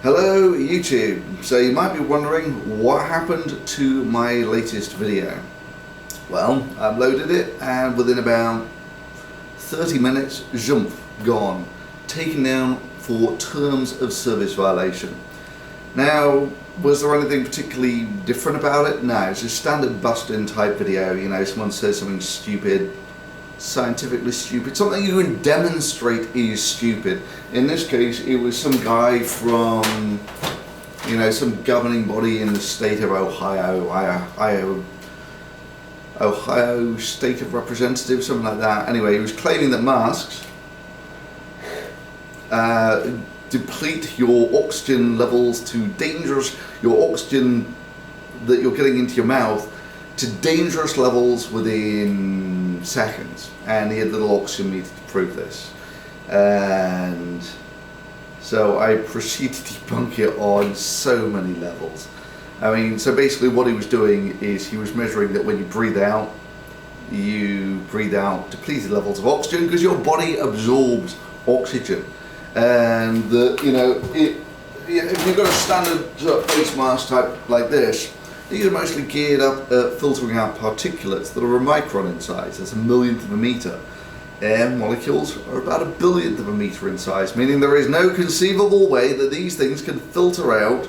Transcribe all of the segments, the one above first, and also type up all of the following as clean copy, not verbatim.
Hello YouTube. So you might be wondering what happened to my latest video. Well, I uploaded it and within about 30 minutes, jump, gone. Taken down for terms of service violation. Now, was there anything particularly different about it? No, it's a standard bust-in type video. You know, someone says something stupid, scientifically stupid, something you can demonstrate is stupid. In this case, it was some guy from, you know, some governing body in the state of Ohio State of Representatives, something like that. Anyway, he was claiming that masks deplete your oxygen levels to dangerous, your oxygen that you're getting into your mouth to dangerous levels within seconds, and he had little oxygen meter to prove this. And so I proceeded to debunk it on so many levels. I mean, so basically what he was doing is he was measuring that when you breathe out depleted levels of oxygen because your body absorbs oxygen, and that, you know, if you've got a standard face mask type like this, these are mostly geared up at filtering out particulates that are a micron in size. That's a millionth of a meter. Air molecules are about a billionth of a meter in size, meaning there is no conceivable way that these things can filter out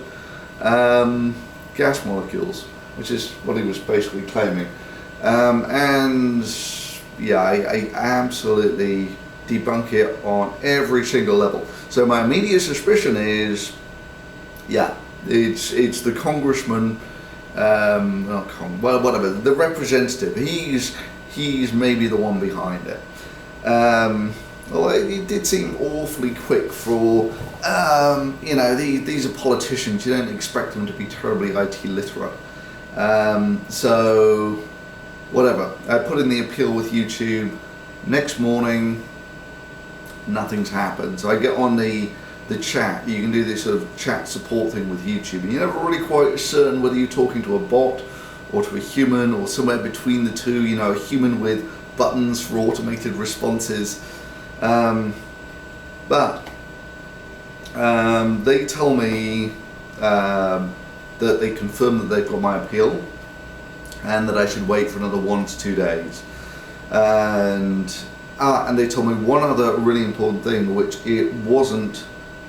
gas molecules, which is what he was basically claiming. And yeah, I absolutely debunk it on every single level. So my immediate suspicion is, yeah, it's the congressman, whatever, the representative. He's maybe the one behind it. Although it did seem awfully quick for, you know, these are politicians. You don't expect them to be terribly IT literate. So whatever. I put in the appeal with YouTube. Next morning, nothing's happened. So I get on the chat. You can do this sort of chat support thing with YouTube, and you're never really quite certain whether you're talking to a bot or to a human or somewhere between the two, you know, a human with buttons for automated responses. But they tell me that they confirm that they've got my appeal and that I should wait for another 1 to 2 days. And they told me one other really important thing, which it wasn't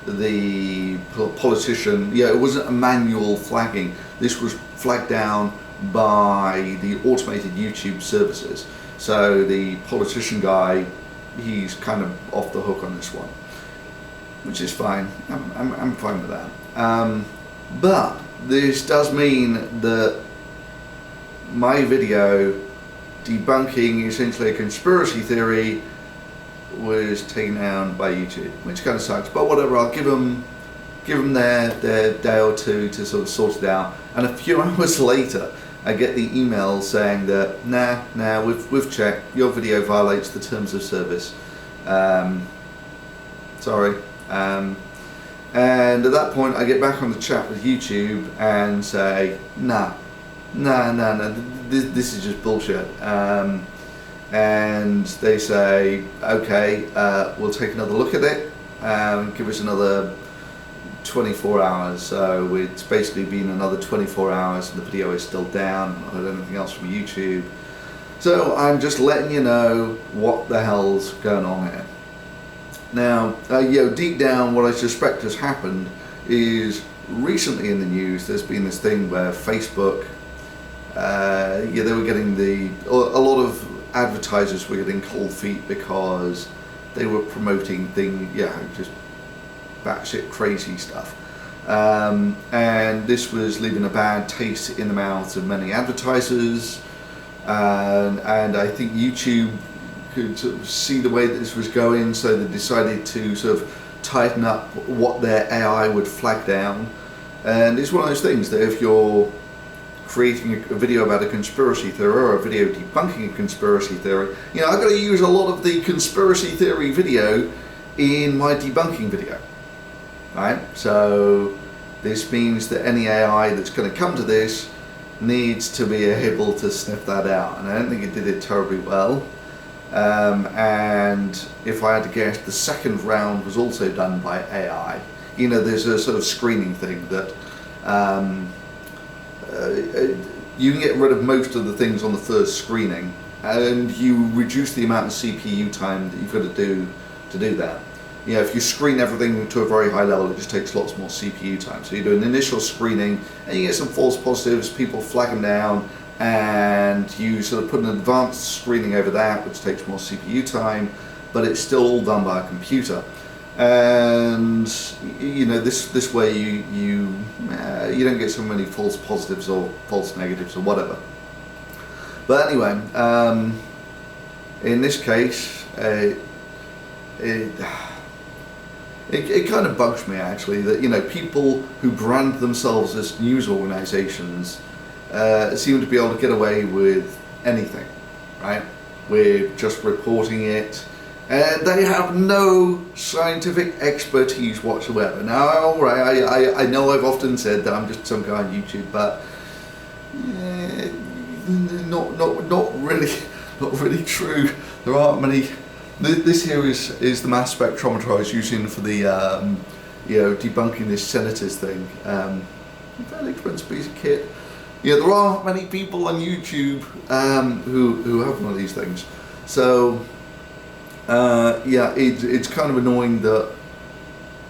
the politician, yeah, it wasn't a manual flagging. This was flagged down by the automated YouTube services. So the politician guy, he's kind of off the hook on this one, which is fine. I'm fine with that. But this does mean that my video debunking essentially a conspiracy theory was taken down by YouTube, which kind of sucks, but whatever. I'll give them their day or two to sort of sort it out. And a few hours later, I get the email saying that nah, we've checked, your video violates the terms of service. Sorry. And at that point, I get back on the chat with YouTube and say, nah, this is just bullshit. And they say, okay, we'll take another look at it, give us another 24 hours. So it's basically been another 24 hours and the video is still down. I've not heard anything else from YouTube. So I'm just letting you know what the hell's going on here. Now, you know, deep down what I suspect has happened is recently in the news there's been this thing where Facebook, yeah, they were getting a lot of advertisers were getting cold feet because they were promoting things, yeah, just batshit crazy stuff. And this was leaving a bad taste in the mouths of many advertisers. And I think YouTube could sort of see the way that this was going, so they decided to sort of tighten up what their AI would flag down. And it's one of those things that if you're creating a video about a conspiracy theory or a video debunking a conspiracy theory, you know, I've got to use a lot of the conspiracy theory video in my debunking video, right? So this means that any AI that's going to come to this needs to be able to sniff that out, and I don't think it did it terribly well. And if I had to guess, the second round was also done by AI. there's a sort of screening thing that you can get rid of most of the things on the first screening, and you reduce the amount of CPU time that you've got to do that. If you screen everything to a very high level, it just takes lots more CPU time. So you do an initial screening, and you get some false positives, people flag them down, and you sort of put an advanced screening over that, which takes more CPU time, but it's still all done by a computer. And this way you don't get so many false positives or false negatives or whatever. But anyway, in this case, it kind of bugs me actually that people who brand themselves as news organisations seem to be able to get away with anything, right? With just reporting it, and they have no scientific expertise whatsoever. Now, all right, I know I've often said that I'm just some guy on YouTube, but not really true. There aren't many. This here is the mass spectrometer I was using for the debunking this senators thing. Fairly expensive piece of kit. There aren't many people on YouTube who have one of these things. So it's kind of annoying that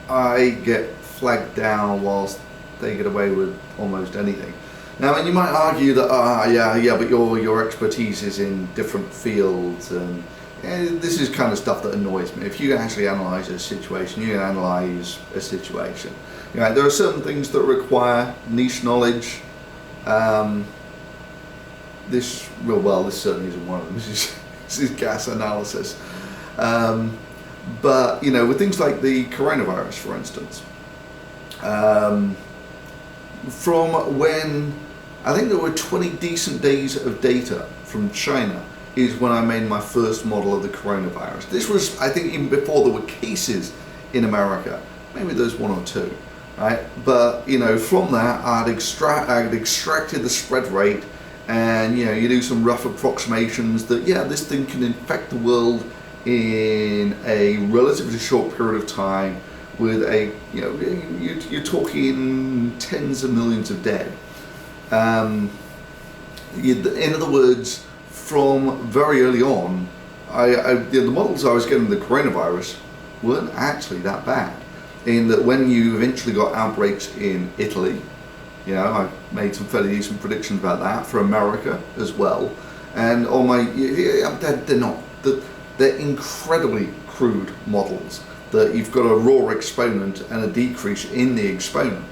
I get flagged down whilst they get away with almost anything. Now, and you might argue that but your expertise is in different fields, and this is kind of stuff that annoys me. If you can actually analyse a situation, you can analyse a situation. There are certain things that require niche knowledge. This certainly isn't one of them. This is gas analysis. But with things like the coronavirus, for instance, from when I think there were 20 decent days of data from China is when I made my first model of the coronavirus. This was, I think, even before there were cases in America. Maybe there's one or two, right? But from that, I'd extracted the spread rate, and you do some rough approximations that this thing can infect the world in a relatively short period of time with a you're talking tens of millions of dead. In other words, from very early on, the models I was getting of the coronavirus weren't actually that bad. In that when you eventually got outbreaks in Italy, I made some fairly decent predictions about that for America as well. And on my, they're incredibly crude models that you've got a raw exponent and a decrease in the exponent.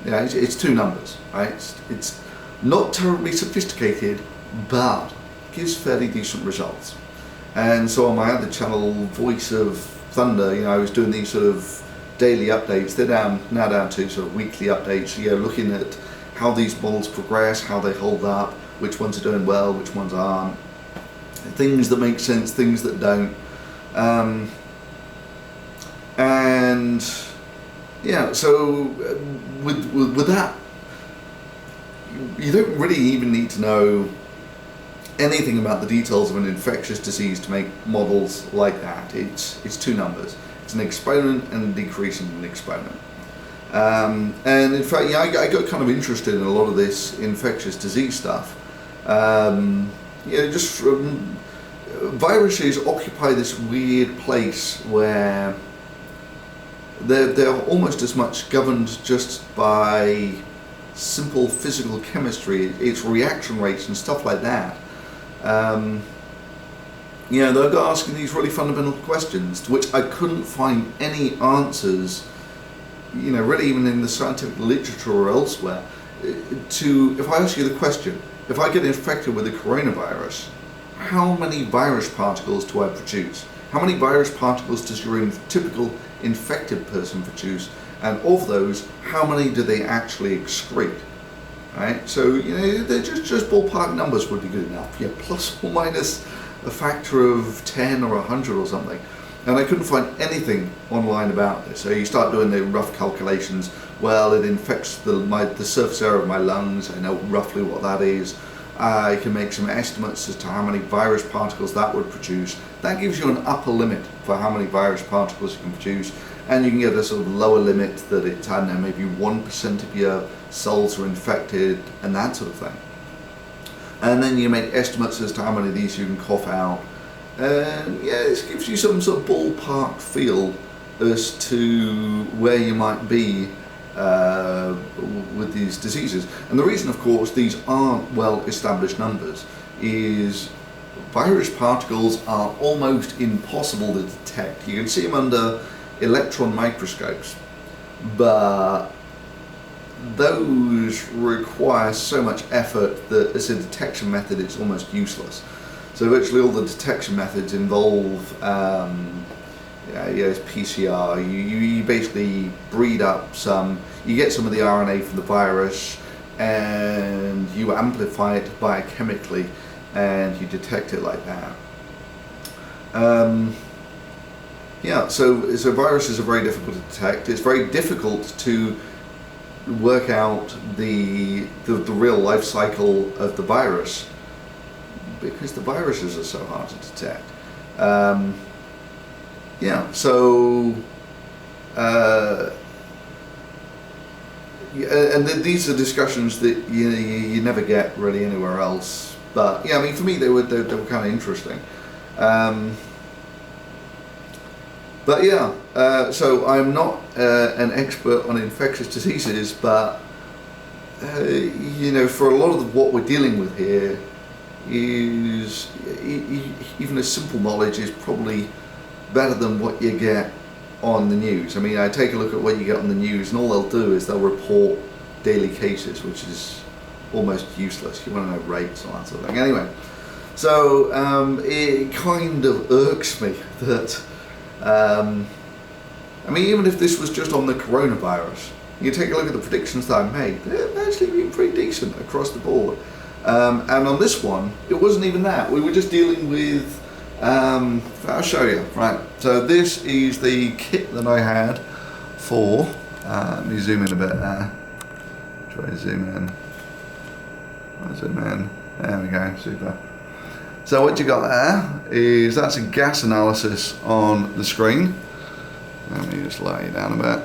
It's two numbers, right? It's not terribly sophisticated, but gives fairly decent results. And so on my other channel, Voice of Thunder, I was doing these sort of daily updates. They're now down to sort of weekly updates. Looking at how these models progress, how they hold up, which ones are doing well, which ones aren't, things that make sense, things that don't. So with that, you don't really even need to know anything about the details of an infectious disease to make models like that. It's two numbers. It's an exponent and a decrease in an exponent. And in fact, I got kind of interested in a lot of this infectious disease stuff. Just from viruses occupy this weird place where they're almost as much governed just by simple physical chemistry, its reaction rates and stuff like that. They're asking these really fundamental questions to which I couldn't find any answers, really even in the scientific literature or elsewhere. If I ask you the question, if I get infected with the coronavirus, how many virus particles do I produce? How many virus particles does your typical infected person produce? And of those, how many do they actually excrete? Right? So, they're just ballpark numbers would be good enough. Plus or minus a factor of 10 or 100 or something. And I couldn't find anything online about this. So you start doing the rough calculations. Well, it infects the surface area of my lungs. I know roughly what that is. I can make some estimates as to how many virus particles that would produce. That gives you an upper limit for how many virus particles you can produce. and you can get a sort of lower limit that it's, I don't know, maybe 1% of your cells are infected and that sort of thing. And then you make estimates as to how many of these you can cough out. And yeah, this gives you some sort of ballpark feel as to where you might be with these diseases. And the reason, of course, these aren't well established numbers is virus particles are almost impossible to detect. You can see them under electron microscopes, but those require so much effort that as a detection method it's almost useless. So virtually all the detection methods involve PCR. You basically breed up you get some of the RNA from the virus and you amplify it biochemically and you detect it like that. So viruses are very difficult to detect. It's very difficult to work out the real life cycle of the virus because the viruses are so hard to detect. And these are discussions that you never get really anywhere else. But yeah, I mean, for me they were kind of interesting. So I'm not an expert on infectious diseases, but for a lot of what we're dealing with here is even a simple knowledge is probably better than what you get on the news. I mean, I take a look at what you get on the news and all they'll do is they'll report daily cases, which is almost useless. You want to know rates and that sort of thing. Anyway, so it kind of irks me that I mean, even if this was just on the coronavirus, you take a look at the predictions that I made, they've actually been pretty decent across the board. And on this one, it wasn't even that. We were just dealing with, I'll show you, right. So this is the kit that I had for, let me zoom in a bit there. Try to zoom in. There we go, super. So what you got there is, that's a gas analysis on the screen. Let me just lay it down a bit.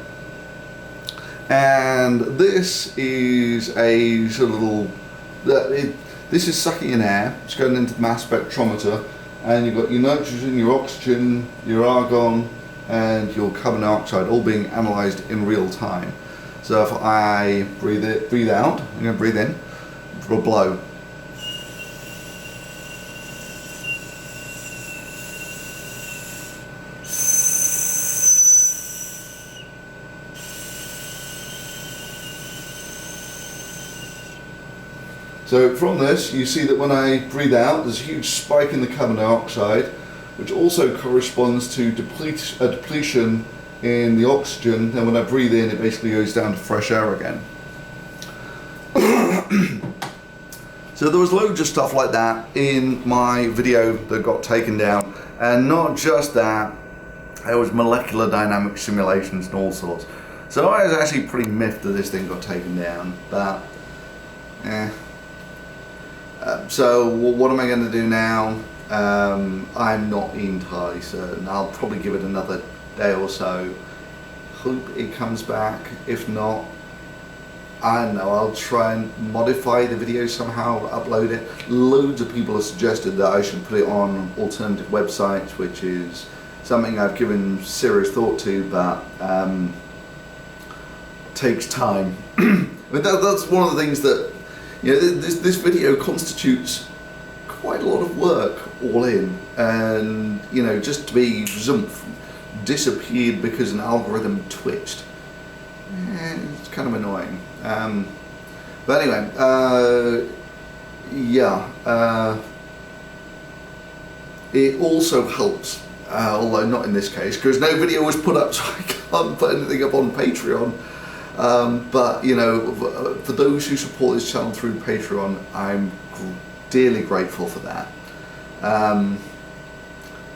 And this is a sort of little, this is sucking in air, it's going into the mass spectrometer, and you've got your nitrogen, your oxygen, your argon, and your carbon dioxide all being analysed in real time. So if I breathe out, I'm going to breathe in for a blow. So from this, you see that when I breathe out, there's a huge spike in the carbon dioxide, which also corresponds to a depletion in the oxygen. Then when I breathe in, it basically goes down to fresh air again. So there was loads of stuff like that in my video that got taken down. And not just that, there was molecular dynamic simulations and all sorts. So I was actually pretty miffed that this thing got taken down, but so what am I going to do now? I'm not entirely certain. I'll probably give it another day or so. Hope it comes back. If not, I don't know, I'll try and modify the video somehow, upload it. Loads of people have suggested that I should put it on alternative websites, which is something I've given serious thought to, but takes time. But that's one of the things that, this video constitutes quite a lot of work all in, and just to be disappeared because an algorithm twitched, it's kind of annoying. But anyway, it also helps, although not in this case because no video was put up, so I can't put anything up on Patreon. But for those who support this channel through Patreon, I'm dearly grateful for that.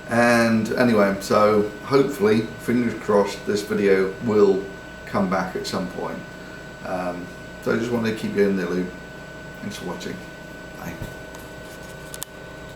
And anyway, so hopefully, fingers crossed, this video will come back at some point. So I just wanted to keep you in the loop. Thanks for watching. Bye.